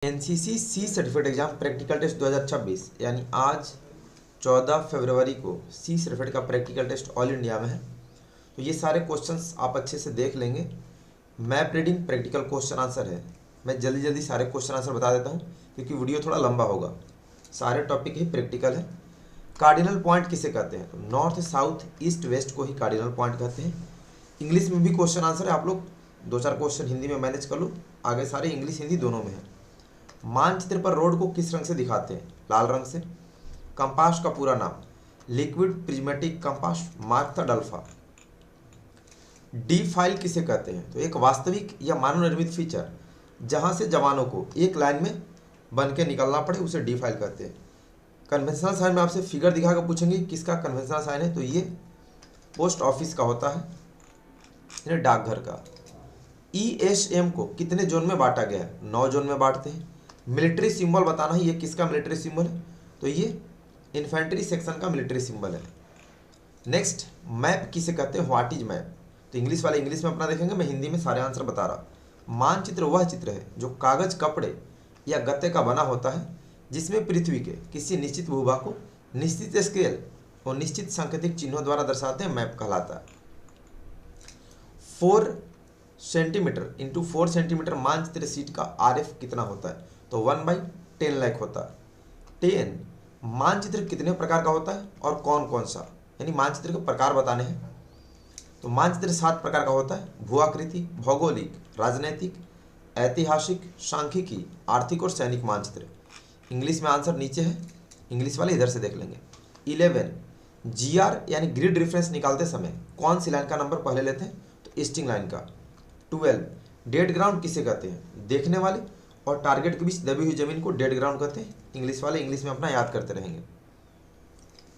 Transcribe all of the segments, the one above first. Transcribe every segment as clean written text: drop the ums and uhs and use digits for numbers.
NCC C certificate exam practical test 2026 यानी आज 14 फरवरी को सी सर्टिफिकेट का प्रैक्टिकल टेस्ट ऑल इंडिया में है। तो ये सारे क्वेश्चंस आप अच्छे से देख लेंगे। Map reading practical question answer है। मैं जल्दी जल्दी सारे क्वेश्चन आंसर बता देता हूँ क्योंकि वीडियो थोड़ा लंबा होगा। सारे टॉपिक ही प्रैक्टिकल है। कार्डिनल पॉइंट किसे कहते हैं? तो नॉर्थ साउथ ईस्ट वेस्ट को ही कार्डिनल पॉइंट कहते हैं। इंग्लिश में भी क्वेश्चन आंसर है। आप लोग 2-4 क्वेश्चन हिंदी में मैनेज कर लो, आगे सारे इंग्लिश हिंदी दोनों में है। मानचित्र पर रोड को किस रंग से दिखाते हैं? लाल रंग से। कंपास का पूरा नाम? Liquid prismatic compass mark alpha. D file किसे कहते हैं? तो एक वास्तविक या मानव निर्मित फीचर जहां से जवानों को एक लाइन में बन के निकलना पड़े उसे डी फाइल कहते हैं। कन्वेंशनल साइन में आपसे फिगर दिखाकर पूछेंगे किसका कन्वेंशनल साइन है, तो ये पोस्ट ऑफिस का होता है, यानी डाकघर का। ESM को कितने जोन में बांटा गया है? 9 जोन में बांटते हैं। मिलिट्री सिंबल बताना है, ये किसका मिलिट्री सिंबल है? तो ये इन्फेंट्री सेक्शन का मिलिट्री सिंबल है। नेक्स्ट, मैप किसे कहते हैं? What is map? तो इंग्लिश वाले इंग्लिश में अपना देखेंगे, मैं हिंदी में सारे आंसर बता रहा। मानचित्र वह चित्र है जो कागज, कपड़े या गत्ते का बना होता है जिसमें पृथ्वी के किसी निश्चित भूभाग को निश्चित स्केल और निश्चित सांकेतिक चिन्हों द्वारा दर्शाते हैं, मैप कहलाता है। 4 सेंटीमीटर इंटू 4 सेंटीमीटर मानचित्र शीट का RF कितना होता है? तो 1/10 लाख होता है। 10 मानचित्र कितने प्रकार का होता है और कौन कौन सा, यानी मानचित्र के प्रकार बताने हैं। तो मानचित्र 7 प्रकार का होता है: भू-आकृति, भौगोलिक, राजनैतिक, ऐतिहासिक, सांख्यिकी, आर्थिक और सैनिक मानचित्र। इंग्लिश में आंसर नीचे है, इंग्लिश वाले इधर से देख लेंगे। 11 GR यानी ग्रिड रेफरेंस निकालते समय कौन सी लाइन का नंबर पहले लेते हैं? तो ईस्टिंग लाइन का। 12 डेड ग्राउंड किसे कहते हैं? देखने वाले और टारगेट के बीच दबी हुई जमीन को डेड ग्राउंड कहते हैं। इंग्लिश वाले इंग्लिश में अपना याद करते रहेंगे।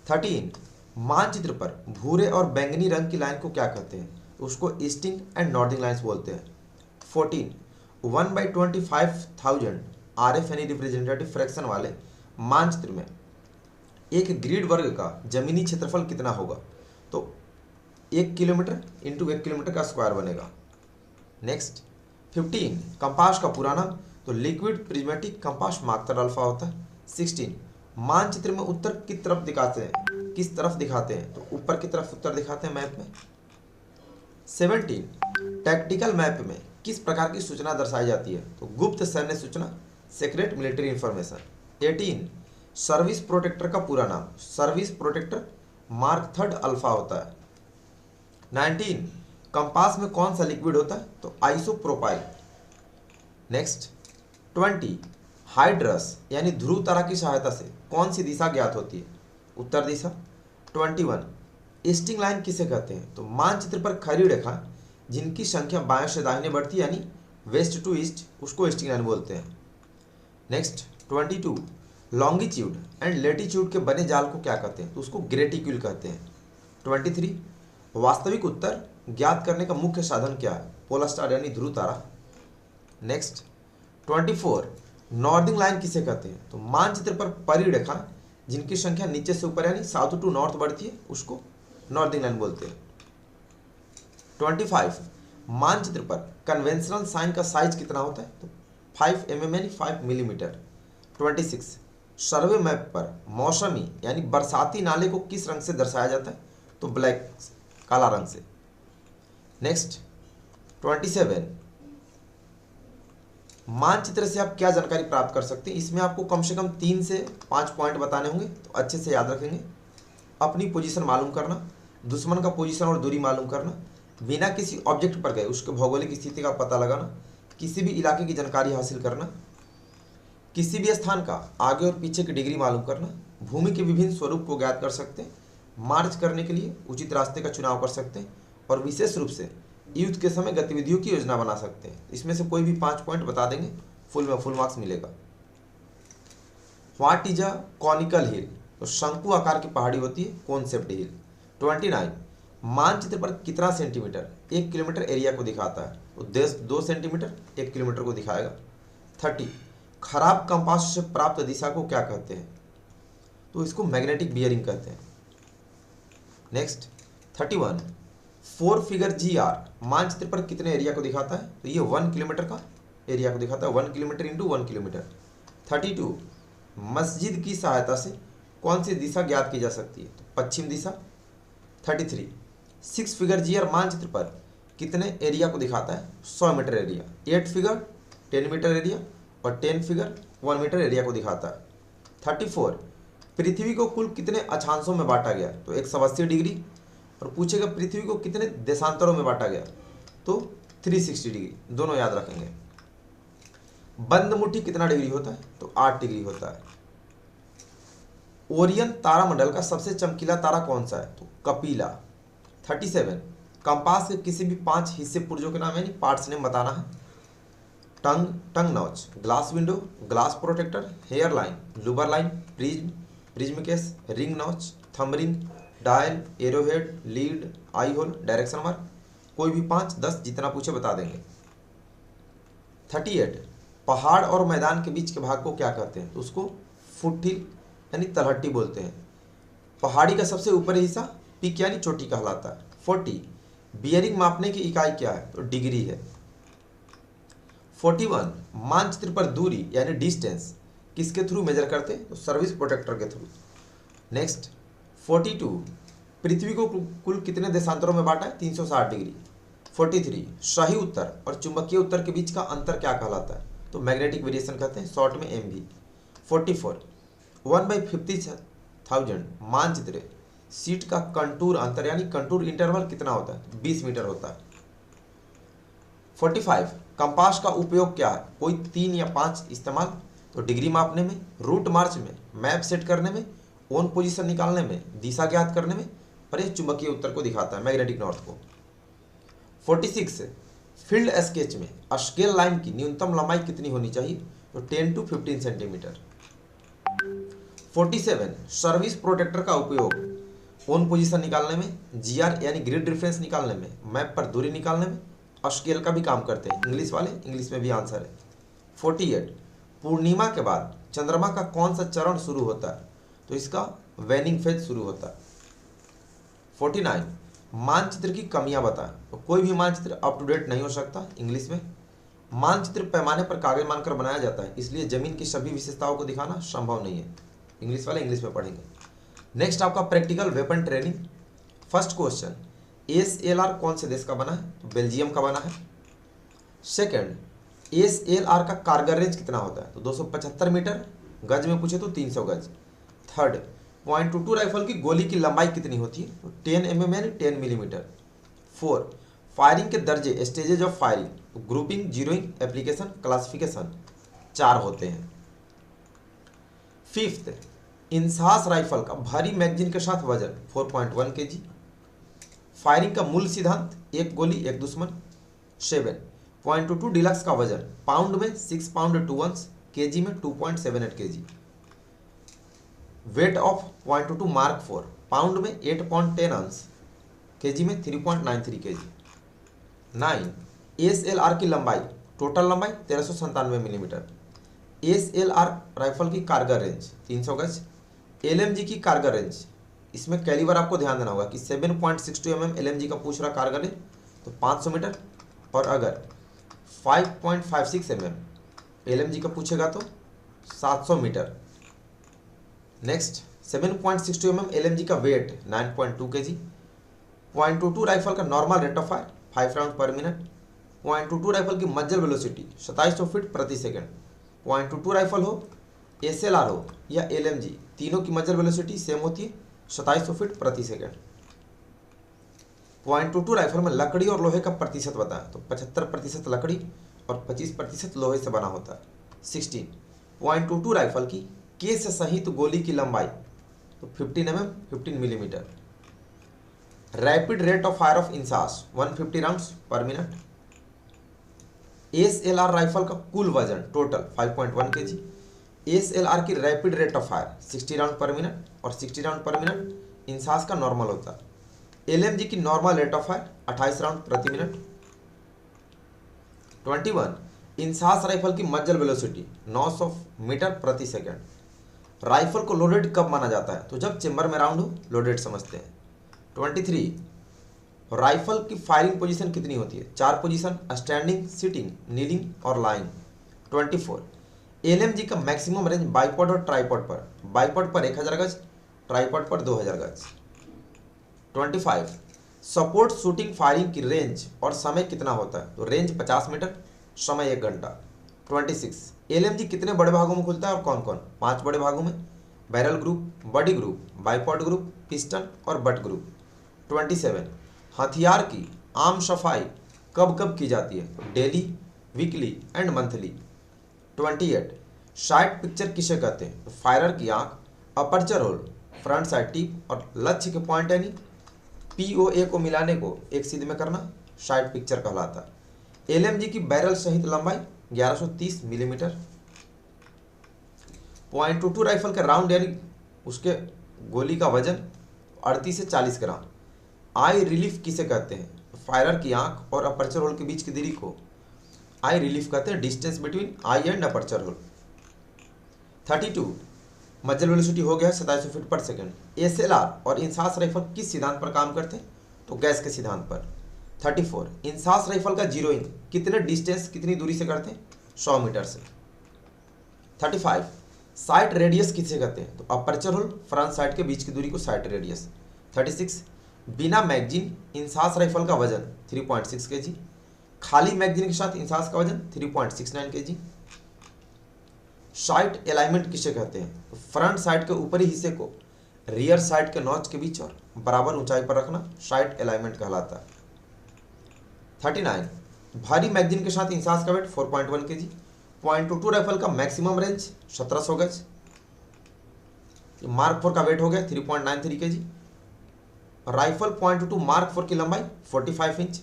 13 मानचित्र पर भूरे और बैंगनी रंग की लाइन को क्या कहते हैं? उसको ईस्टिंग एंड नॉर्दिंग लाइन्स बोलते हैं। 14 1/25,000 RF यानी रिप्रेजेंटेटिव फ्रैक्शन वाले मानचित्र में एक ग्रिड वर्ग का जमीनी क्षेत्रफल कितना होगा? तो 1 किलोमीटर इंटू 1 किलोमीटर का स्क्वायर बनेगा। नेक्स्ट, 15 कंपास का पूरा नाम? तो liquid prismatic compass mark alpha होता है। 16 मानचित्र में उत्तर की तरफ दिखाते हैं, किस तरफ दिखाते हैं? तो ऊपर की तरफ उत्तर दिखाते हैं मैप में। 17 टैक्टिकल मैप में किस प्रकार की सूचना दर्शाई जाती है? तो गुप्त सैन्य सूचना, secret military information. 18 service protector का पूरा नाम? सर्विस प्रोटेक्टर मार्क अल्फा होता है। 19 कंपास में कौन सा लिक्विड होता है? तो आइसोप्रोपाइल। नेक्स्ट, 20 हाइड्रस यानी ध्रुव तारा की सहायता से कौन सी दिशा ज्ञात होती है? उत्तर दिशा। 21 ईस्टिंग लाइन किसे कहते हैं? तो मानचित्र पर खड़ी रेखा जिनकी संख्या बाएं से दाहिने बढ़ती है, यानी वेस्ट टू ईस्ट, उसको ईस्टिंग लाइन बोलते हैं। नेक्स्ट, 22 लॉन्गिट्यूड एंड लेटीट्यूड के बने जाल को क्या कहते हैं? तो उसको ग्रेटिक्यूल कहते हैं। 23 वास्तविक उत्तर ज्ञात करने का मुख्य साधन क्या है? पोलर स्टार यानी ध्रुव तारा। नेक्स्ट, 24 नॉर्दिंग लाइन किसे कहते हैं? तो मानचित्र पर परिरेखा जिनकी संख्या नीचे से ऊपर यानी साउथ टू नॉर्थ बढ़ती है, उसको नॉर्दिंग लाइन बोलते हैं। 25 मानचित्र पर कन्वेंशनल साइन का साइज कितना होता है? तो 5 mm यानी 5 मिलीमीटर। 26 सर्वे मैप पर मौसमी यानी बरसाती नाले को किस रंग से दर्शाया जाता है? तो ब्लैक, काला रंग से। नेक्स्ट, 27 मानचित्र से आप क्या जानकारी प्राप्त कर सकते हैं? इसमें आपको कम से कम 3 से 5 पॉइंट बताने होंगे, तो अच्छे से याद रखेंगे। अपनी पोजीशन मालूम करना, दुश्मन का पोजीशन और दूरी मालूम करना, बिना किसी ऑब्जेक्ट पर गए उसके भौगोलिक स्थिति का पता लगाना, किसी भी इलाके की जानकारी हासिल करना, किसी भी स्थान का आगे और पीछे की डिग्री मालूम करना, भूमि के विभिन्न स्वरूप को ज्ञात कर सकते हैं, मार्च करने के लिए उचित रास्ते का चुनाव कर सकते हैं और विशेष रूप से युद्ध के समय गतिविधियों की योजना बना सकते हैं। इसमें से कोई भी 5 पॉइंट बता देंगे, फुल मार्क्स मिलेगा। व्हाट इज अ कॉनिकल हिल? तो शंकु आकार की पहाड़ी होती है, कोन शेप्ड हिल। 29 मानचित्र पर कितना सेंटीमीटर 1 किलोमीटर एरिया को दिखाता है? तो 2 सेंटीमीटर 1 किलोमीटर को दिखाएगा। 30 खराब कंपास से प्राप्त दिशा को क्या कहते हैं? तो इसको मैग्नेटिक बियरिंग कहते हैं। नेक्स्ट, 31 4 फिगर GR मानचित्र पर कितने एरिया को दिखाता है? तो ये 1 किलोमीटर का एरिया को दिखाता है, 1 किलोमीटर इंटू 1 किलोमीटर। 32 मस्जिद की सहायता से कौन सी दिशा ज्ञात की जा सकती है, तो पश्चिम दिशा। 33 6 फिगर जीआर मानचित्र पर कितने एरिया को दिखाता है, 100 metre area. 8 figure 10 metre area और 10 फिगर 1 मीटर एरिया को दिखाता है। 34 पृथ्वी को कुल कितने अक्षांशों में बांटा गया, तो 180 डिग्री। और पूछेगा पृथ्वी को कितने देशांतरों में बांटा गया, तो 360 डिग्री, दोनों याद रखेंगे। बंद मुट्ठी कितना डिग्री होता है, तो 8 डिग्री होता है। ओरियन तारामंडल का सबसे चमकीला तारा कौन सा है, तो कपिला। 37 कंपास के किसी भी 5 हिस्से पुर्जों के नाम यानी पार्ट्स नेम बताना है। Tongue notch, glass window, glass protector, hair line, lubber line, prism, prism case, ring notch, thumb ring, dial, arrowhead, lead, eye hole, direction mark. कोई भी 5, 10 जितना पूछे बता देंगे। 38 पहाड़ और मैदान के बीच के भाग को क्या कहते हैं, तो उसको फुटहिल यानी तलहटी बोलते हैं। पहाड़ी का सबसे ऊपरी हिस्सा पीक यानी चोटी कहलाता है। 40 बियरिंग मापने की इकाई क्या है, तो डिग्री है। 41 मानचित्र पर दूरी यानी डिस्टेंस किसके थ्रू मेजर करते हैं, तो सर्विस प्रोटेक्टर के थ्रू। नेक्स्ट 42 पृथ्वी को कुल कितने देशांतरों में बांटा है, 360 डिग्री। 43 शाही उत्तर और चुंबकीय उत्तर के बीच का अंतर क्या कहलाता है, तो मैग्नेटिक वेरिएशन कहते हैं, शॉर्ट में MV। 44 1/50,000 मानचित्र सीट का कंटूर अंतर यानी कंटूर इंटरवल कितना होता है, 20 मीटर होता है। 45 कंपास का उपयोग क्या है, कोई 3 या 5 इस्तेमाल, तो डिग्री मापने में, रूट मार्च में, मैप सेट करने में, ओन पोजीशन निकालने में, दिशा ज्ञात करने में, और यह चुंबकीय उत्तर को दिखाता है, मैग्नेटिक नॉर्थ को। 46 फील्ड स्केच में स्केल लाइन की न्यूनतम लंबाई कितनी होनी चाहिए, तो 10 to 15 सेंटीमीटर। 47 सर्विस प्रोटेक्टर का उपयोग ओन पोजीशन निकालने में, GR यानी ग्रिड रेफरेंस निकालने में, मैप पर दूरी निकालने में, स्केल का भी काम करते हैं। इंग्लिश वाले इंग्लिश में भी आंसर है। 48 पूर्णिमा के बाद चंद्रमा का कौन सा चरण शुरू होता है, तो इसका वेनिंग फेज शुरू होता है। 49 मानचित्र की कमियां बताएं, तो कोई भी मानचित्र अप टू डेट नहीं हो सकता। इंग्लिश में मानचित्र पैमाने पर कागज मानकर बनाया जाता है, इसलिए जमीन की सभी विशेषताओं को दिखाना संभव नहीं है। इंग्लिश वाले इंग्लिश में पढ़ेंगे। नेक्स्ट आपका practical weapon training. First question SLR कौन से देश का बना है, तो बेल्जियम का बना है। सेकंड SLR का कारगर रेंज कितना होता है, तो 275 मीटर, गज में पूछे तो 300 गज। थर्ड .22 राइफल की गोली की लंबाई कितनी होती है, तो 10 mm यानी 10 मिलीमीटर। 4 फायरिंग के दर्जे स्टेजेज ऑफ फायरिंग, तो ग्रुपिंग, जीरोइंग, एप्लीकेशन, क्लासिफिकेशन 4 होते हैं। फिफ्थ इंसास राइफल का भारी मैगजीन के साथ वजन 4.1 kg। फायरिंग का मूल सिद्धांत, एक गोली एक दुश्मन। 7 .22 डिलक्स का वजन पाउंड में 6 पाउंड 2 ounce, kg में 2.78 kg। Weight of .22 mark 4 pound में 8.10 ounce, kg में 3.93 kg। 9 SLR की लंबाई, टोटल लंबाई 1397 मिलीमीटर। SLR राइफल की कारगर रेंज 300 गज। LMG की कारगर रेंज, इसमें कैलिबर आपको ध्यान देना होगा कि 7.62 mm LMG का पूछ रहा कारगर है, तो 500 मीटर। और अगर 5.56 mm LMG का पूछेगा तो 700 मीटर। नेक्स्ट 7.62 mm LMG का वेट 9.2 kg। .22 राइफल का normal rate of fire 5 round पर मिनट। .22 राइफल की मज्जर वेलोसिटी 2700 फीट प्रति सेकंड। .22 राइफल हो, SLR हो या LMG, तीनों की मज्जर वेलोसिटी सेम होती है, 2700 फीट प्रति सेकंड। .22 राइफल में लकड़ी और लोहे का प्रतिशत बताएं, तो 75% लकड़ी और 25% लोहे से बना होता है। 16 .22 राइफल की केस सहित गोली की लंबाई, तो 15 mm 15 millimetre. Rapid rate of fire of INSAS 150 rounds पर मिनट। SLR राइफल का कुल वजन टोटल 5.1 kg। SLR की rapid rate of fire 60 round पर मिनट और 60 राउंड पर मिनट इंसास का नॉर्मल होता है। LMG की normal rate of fire 28 round प्रति मिनट। 21 इंसास राइफल की मज्जर वेलोसिटी 900 मीटर प्रति सेकंड। राइफल को लोडेड कब माना जाता है, तो जब चेंबर में राउंड हो लोडेड समझते हैं। 23 राइफल की फायरिंग पोजीशन कितनी होती है, 4 पोजीशन, स्टैंडिंग, सिटिंग, नीलिंग और लाइंग। 24, एलएमजी का मैक्सिमम रेंज बाइपॉड और ट्राईपॉड पर, बाइपॉड पर 1000 गज, ट्राईपॉड पर 2000 गज। 25, सपोर्ट शूटिंग फायरिंग की रेंज और समय कितना होता है? तो रेंज 50 मीटर, समय 1 घंटा। 26, एलएमजी कितने बड़े भागों में खुलता है और कौन कौन? 5 बड़े भागों में, barrel group, body group, bipod group, piston और बट ग्रुप। 27, हथियार की आम सफाई कब कब की जाती है? तो daily, weekly and monthly. 28, sight picture किसे कहते हैं? तो फायरर की आंख, aperture hole, front sight tip और लक्ष्य के पॉइंट यानी POA को मिलाने को एक सीध में करना साइट पिक्चर कहलाता है। एलएमजी की बैरल सहित लंबाई 1130 मिलीमीटर। .22 राइफल का राउंड यानी उसके गोली का वजन 38 से 40 ग्राम। आई रिलीफ किसे कहते हैं? फायरर की आंख और अपर्चर होल के बीच की दूरी को आई रिलीफ कहते हैं, distance between eye and aperture hole. 32, muzzle velocity हो गया 2700 फीट पर सेकेंड। SLR और इंसास राइफल किस सिद्धांत पर काम करते हैं? तो गैस के सिद्धांत पर। 34, इंसास राइफल का जीरोइंग कितने डिस्टेंस कितनी दूरी से करते हैं? 100 मीटर से। 35, साइट रेडियस किसे कहते हैं? तो अपर्चर होल फ्रंट साइड के बीच की दूरी को साइट रेडियस। 36, बिना मैगजीन इंसास राइफल का वजन 3.6 kg, खाली मैगजीन के साथ इंसास का वजन 3.69 kg। साइट अलाइनमेंट किसे कहते हैं? तो फ्रंट साइड के ऊपरी हिस्से को रियर साइड के नॉच के बीच और बराबर ऊंचाई पर रखना साइट अलाइनमेंट कहलाता है। 39, भारी मैगजीन के साथ इंसास का वेट 4.1 kg। .22 राइफल का मैक्सिमम रेंज 1700 गज। मार्क 4 का वेट हो गया 3.93 kg। राइफल .22 मार्क 4 की लंबाई 45 इंच।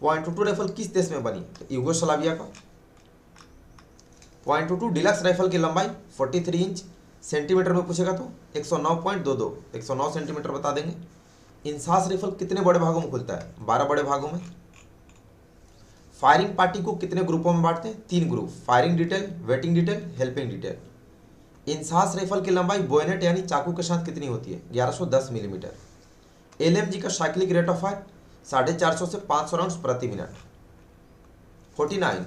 .22 राइफल किस देश में बनी? तो यूगोस्लाविया का। .22 डिलक्स राइफल की लंबाई 43 इंच, सेंटीमीटर में पूछेगा तो 109.22, 109 सेंटीमीटर बता देंगे। इंसास राइफल कितने बड़े भागों में खुलता है? 12 बड़े भागों में। फायरिंग पार्टी को कितने ग्रुपों में बांटते हैं? 3 group, firing detail, waiting detail, helping detail. INSAS rifle की लंबाई बोयनेट यानी चाकू के साथ कितनी होती है? 1110 मिलीमीटर। एलएमजी का साइक्लिक रेट ऑफ फायर 450 से 500 राउंड प्रति मिनट। 49,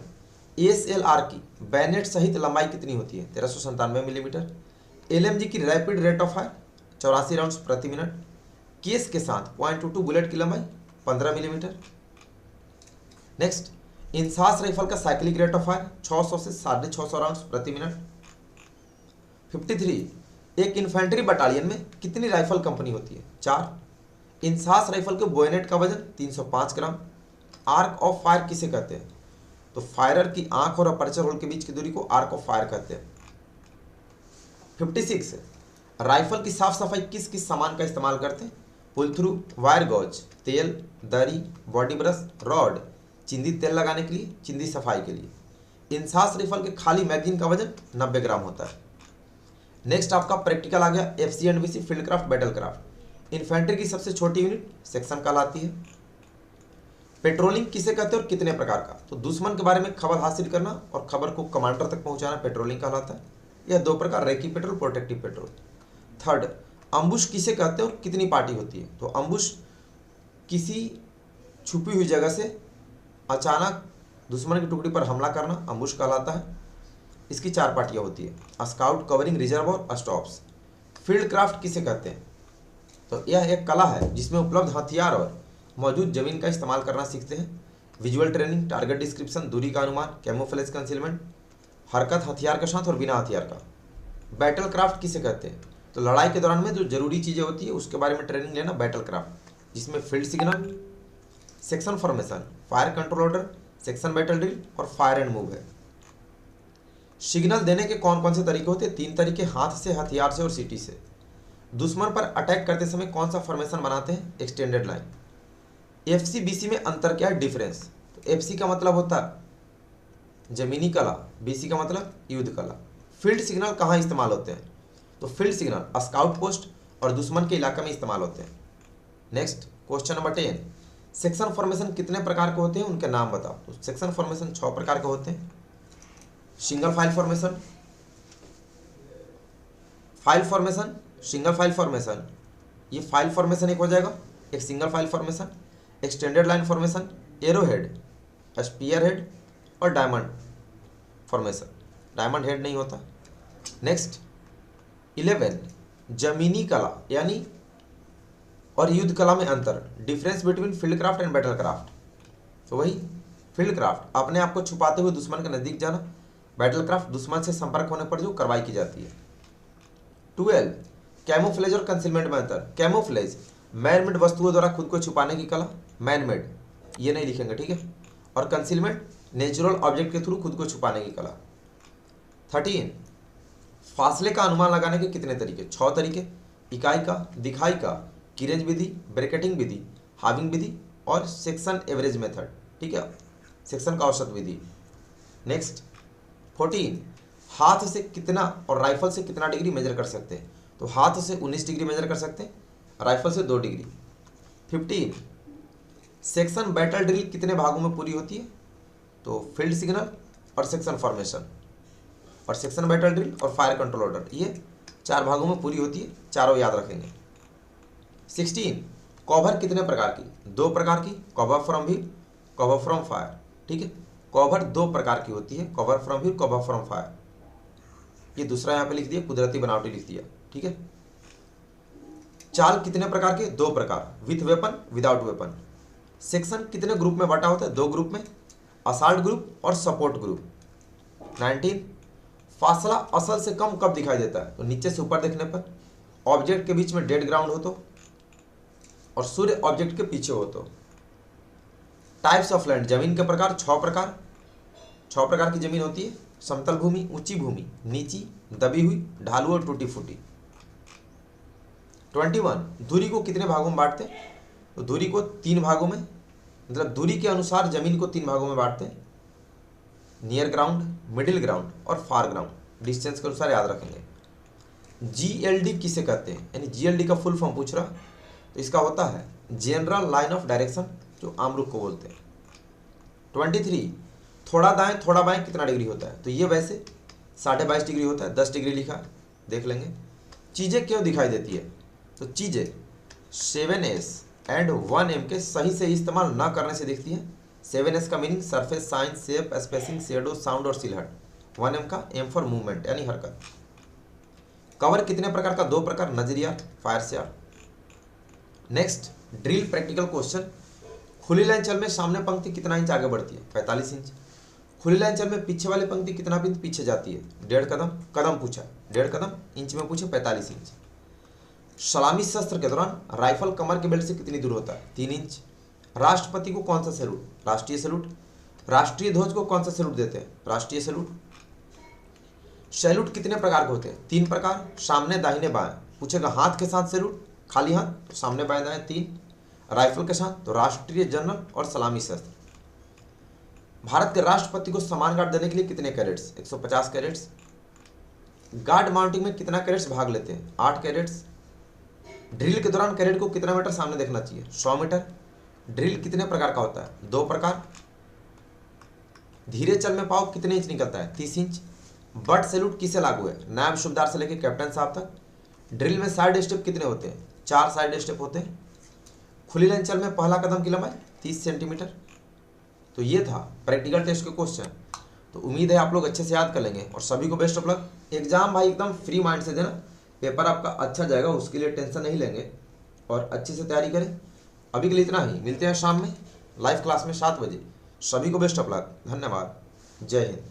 SLR की बैनेट सहित लंबाई कितनी होती है? 1397 मिलीमीटर। एलएमजी की rapid rate of fire 84 round प्रति मिनट। केस के साथ .22 बुलेट की लंबाई 15 मिलीमीटर। नेक्स्ट, इंसास राइफल का साइक्लिक रेट ऑफ फायर 600 से 650 राउंड प्रति मिनट। 53, एक इन्फेंट्री बटालियन में कितनी राइफल कंपनी होती है? 4। इंसास राइफल के बोयनेट का वजन 305 ग्राम। आर्क ऑफ फायर किसे कहते हैं? तो फायरर की आंख और अपर्चर होल के बीच की दूरी को आर्क ऑफ फायर कहते हैं। 56, राइफल की साफ सफाई किस किस सामान का इस्तेमाल करते हैं? पुल थ्रू, वायर गॉज, तेल, दरी, बॉडी ब्रश, रॉड, चिंदी तेल लगाने के लिए, चिंदी सफाई के लिए। इंसास राइफल के खाली मैगजीन का वजन 90 ग्राम होता है। नेक्स्ट आपका प्रैक्टिकल आ गया FC and BC field craft, battle craft. Infantry की सबसे छोटी यूनिट सेक्शन कहलाती है। पेट्रोलिंग किसे कहते हैं और कितने प्रकार का? तो दुश्मन के बारे में खबर हासिल करना और खबर को कमांडर तक पहुंचाना पेट्रोलिंग कहलाता है। यह 2 प्रकार, recce patrol, protective patrol. 3rd, ambush किसे कहते हैं और कितनी पार्टी होती है? तो अम्बुश किसी छुपी हुई जगह से अचानक दुश्मन की टुकड़ी पर हमला करना अम्बुश कहलाता है। इसकी 4 पार्टियां होती है, स्काउट, कवरिंग, रिजर्व और स्टॉप्स। फील्ड क्राफ्ट किसे कहते हैं? तो यह एक कला है जिसमें उपलब्ध हथियार और मौजूद जमीन का इस्तेमाल करना सीखते हैं। विजुअल ट्रेनिंग, टारगेट डिस्क्रिप्शन, दूरी का अनुमान, कैमोफ्लेज कंसीलमेंट, हरकत हथियार के साथ और बिना हथियार का। बैटल क्राफ्ट किसे कहते हैं? तो लड़ाई के दौरान में जो जरूरी चीज़ें होती है उसके बारे में ट्रेनिंग लेना बैटल क्राफ्ट, जिसमें field signal, section formation, fire control order, section battle drill और फायर एंड मूव है। सिग्नल देने के कौन कौन से तरीके होते हैं? 3 तरीके, हाथ से, हथियार से और सीटी से। दुश्मन पर अटैक करते समय कौन सा फॉर्मेशन बनाते हैं? Extended line. FC BC में अंतर क्या है? डिफरेंस। तो FC का मतलब होता है जमीनी कला, BC का मतलब युद्ध कला। फील्ड सिग्नल कहाँ इस्तेमाल होते हैं? तो फील्ड सिग्नल स्काउट पोस्ट और दुश्मन के इलाके में इस्तेमाल होते हैं। Next question number 10, section formation कितने प्रकार के होते हैं, उनके नाम बताओ। तो सेक्शन फॉर्मेशन 6 प्रकार के होते हैं। Single file formation, file formation, single file formation, ये फाइल फॉर्मेशन एक हो जाएगा, एक single file formation, extended line formation, arrow head, spear head और डायमंड फॉर्मेशन, डायमंड हेड नहीं होता। नेक्स्ट 11 जमीनी कला यानी और युद्ध कला में अंतर, difference between field craft and battle craft. तो वही फील्ड क्राफ्ट अपने आप को छुपाते हुए दुश्मन के नजदीक जाना, बैटल क्राफ्ट दुश्मन से संपर्क होने पर जो कार्रवाई की जाती है। 12 कैमोफ्लेज और कंसीलमेंट में अंतर, कैमोफ्लेज मैनमेड वस्तुओं द्वारा खुद को छुपाने की कला, मैनमेड ये नहीं लिखेंगे, ठीक है। और कंसीलमेंट नेचुरल ऑब्जेक्ट के थ्रू खुद को छुपाने की कला। 13 फासले का अनुमान लगाने के कितने तरीके, 6 तरीके, इकाई का, दिखाई का, किरेज विधि, ब्रैकेटिंग विधि, हाविंग विधि और सेक्शन एवरेज मेथड, ठीक है, सेक्शन का औसत विधि। नेक्स्ट 14 हाथ से कितना और राइफल से कितना डिग्री मेजर कर सकते हैं, तो हाथ से 19 डिग्री मेजर कर सकते हैं, राइफल से 2 डिग्री। 15 सेक्शन बैटल ड्रिल कितने भागों में पूरी होती है, तो फील्ड सिग्नल और सेक्शन फॉर्मेशन और सेक्शन बैटल ड्रिल और फायर कंट्रोल ऑर्डर, ये 4 भागों में पूरी होती है, चारों याद रखेंगे। 16 कवर कितने प्रकार की, 2 प्रकार की, cover from wheel, cover from fire, ठीक है। कवर 2 प्रकार की होती है, cover from wheel, cover from fire. ये दूसरा यहाँ पे लिख दिया, कुदरती बनावटी लिख दिया, ठीक है। चाल कितने प्रकार के, 2 प्रकार, with weapon, without weapon. Section कितने ग्रुप में बांटा होता है, 2 ग्रुप में, असाल्ट ग्रुप और सपोर्ट ग्रुप। 19 फासला असल से कम कब दिखाई देता है, तो नीचे से ऊपर देखने पर, ऑब्जेक्ट के बीच में डेड ग्राउंड हो तो, और सूर्य ऑब्जेक्ट के पीछे हो तो। टाइप्स ऑफ लैंड जमीन के प्रकार, 6 प्रकार, 6 प्रकार की जमीन होती है, समतल भूमि, ऊंची भूमि, नीची, दबी हुई, ढालू और टूटी फूटी। 21 दूरी को कितने भागों में बांटते हैं, तो दूरी को 3 भागों में, मतलब दूरी के अनुसार जमीन को 3 भागों में बांटते हैं, नियर ग्राउंड, मिडिल ग्राउंड और फार ग्राउंड, डिस्टेंस के अनुसार याद रखेंगे। जीएलडी किसे कहते हैं, यानी जीएलडी का फुल फॉर्म पूछ रहा, तो इसका होता है जनरल लाइन ऑफ डायरेक्शन, जो आम रुख को बोलते हैं। 23 थोड़ा दाएं थोड़ा बाएं कितना डिग्री होता है, तो ये वैसे 22.5 डिग्री होता है, 10 डिग्री लिखा है, देख लेंगे। चीज़ें क्यों दिखाई देती है, तो चीज़ें 7S एंड 1M के सही से इस्तेमाल न करने से दिखती हैं। 7S का meaning surface, science, shape, spacing, shadow, sound और सिलहट। 1M का एम फॉर मूवमेंट यानी हरकत। कवर कितने प्रकार का, 2 प्रकार, नजरिया, फायर से आर। नेक्स्ट ड्रिल प्रैक्टिकल क्वेश्चन, खुली लाइन चल में सामने पंक्ति कितना इंच आगे बढ़ती है, 45 इंच। खुली लाइन चल में पीछे वाली पंक्ति कितना इंच पीछे जाती है, 1.5 कदम, कदम पूछा 1.5 कदम, इंच में पूछे 45 इंच। सलामी शस्त्र के दौरान राइफल कमर के बेल्ट से कितनी दूर होता है, 3 इंच। राष्ट्रपति को कौन सा सैल्यूट, राष्ट्रीय सैल्यूट। राष्ट्रीय ध्वज को कौन सा सैल्यूट देते हैं, राष्ट्रीय सैल्यूट। सैल्यूट कितने प्रकार के होते हैं, 3 प्रकार, सामने दाहिने बाएं, पूछेगा हाथ के साथ सैल्यूट, खाली हाथ तो सामने बाएं दाएं 3, राइफल के साथ तो राष्ट्रीय, जनरल और सलामी शस्त्र। भारत के राष्ट्रपति को सम्मान गार्ड देने के लिए कितने कैडेट्स, 150 कैडेट्स। गार्ड माउंटिंग में कितना कैडेट्स भाग लेते हैं, 8 कैडेट्स। ड्रिल के दौरान कैडेट को कितना मीटर सामने देखना चाहिए, 100 मीटर। ड्रिल कितने प्रकार का होता है, 2 प्रकार। धीरे चल में पाव कितने इंच निकलता है, 30 इंच। बट सैल्यूट किसे लागू है, नायब सूबेदार से लेकर कैप्टन साहब तक। ड्रिल में साइड स्टेप कितने होते हैं, 4 साइड स्टेप होते हैं। खुली लाइन चल में पहला कदम की लंबाई 30 सेंटीमीटर। तो ये था प्रैक्टिकल टेस्ट के क्वेश्चन। तो उम्मीद है आप लोग अच्छे से याद कर लेंगे और सभी को बेस्ट ऑफ लक। एग्जाम भाई एकदम फ्री माइंड से देना, पेपर आपका अच्छा जाएगा, उसके लिए टेंशन नहीं लेंगे और अच्छे से तैयारी करें। अभी के लिए इतना ही, मिलते हैं शाम में लाइव क्लास में 7 बजे। सभी को बेस्ट ऑफ लक, धन्यवाद, जय हिंद।